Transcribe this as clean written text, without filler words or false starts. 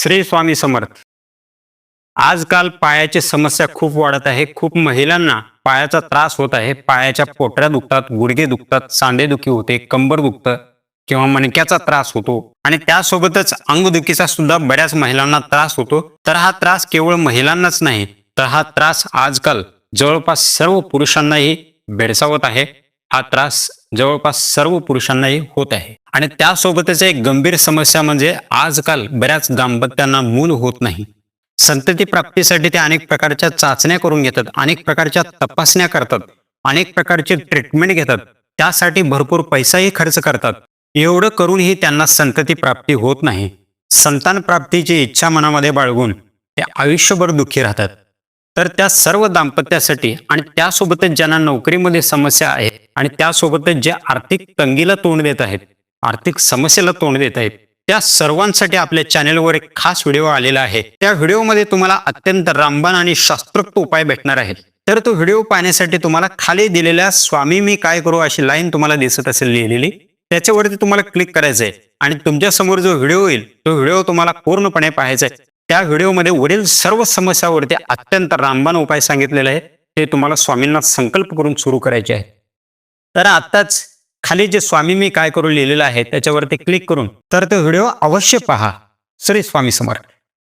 श्री स्वामी समर्थ. आजकाल पायाची समस्या खूप वाढत आहे. खूप महिलांना पायाचा त्रास होत आहे. पायाच्या पोटऱ्या दुखतात, गुडघे दुखतात, सांधेदुखी होते, कंबर दुखतं किंवा मणक्याचा त्रास होतो आणि त्यासोबतच अंगदुखीचा सुद्धा बऱ्याच महिलांना त्रास होतो. तर हा त्रास केवळ महिलांनाच नाही, तर हा त्रास आजकाल जवळपास सर्व पुरुषांनाही भेडसावत आहे. हा त्रास जवळपास सर्व पुरुषांनाही होत आहे आणि त्यासोबतच एक गंभीर समस्या म्हणजे आजकाल बऱ्याच दाम्पत्यांना मूल होत नाही. संतती प्राप्तीसाठी ते अनेक प्रकारच्या चाचण्या करून घेतात, अनेक प्रकारच्या तपासण्या करतात, अनेक प्रकारचे ट्रीटमेंट घेतात, त्यासाठी भरपूर पैसाही खर्च करतात. एवढं करूनही त्यांना संतती प्राप्ती होत नाही. संतान प्राप्तीची इच्छा मनामध्ये बाळगून ते आयुष्यभर दुःखी राहतात. तर त्या सर्व दाम्पत्यासाठी आणि त्यासोबतच ज्यांना नोकरीमध्ये समस्या आहे आणि त्यासोबतच जे आर्थिक तंगीला तोंड देत आहेत, आर्थिक समस्येला तोंड देत आहेत, त्या सर्वांसाठी आपल्या चॅनेलवर एक खास व्हिडिओ आलेला आहे. त्या व्हिडिओमध्ये तुम्हाला अत्यंत रामबाण आणि शास्त्रोक्त उपाय भेटणार आहेत. तर तो व्हिडिओ पाहण्यासाठी तुम्हाला खाली दिलेल्या स्वामी मी काय करू अशी लाईन तुम्हाला दिसत असेल लिहिलेली, त्याच्यावरती तुम्हाला क्लिक करायचं आहे आणि तुमच्या समोर जो व्हिडिओ येईल तो व्हिडिओ तुम्हाला पूर्णपणे पाहायचा आहे. त्या व्हिडिओमध्ये वरील सर्व समस्यावरती अत्यंत रामबाण उपाय सांगितलेले आहे. ते तुम्हाला स्वामींना संकल्प करून सुरू करायचे आहे. तर आत्ताच खाली जे स्वामी मी काय करू लिहिलेलं आहे त्याच्यावरती क्लिक करून तर तो व्हिडिओ अवश्य पहा. श्री स्वामी समर्थ.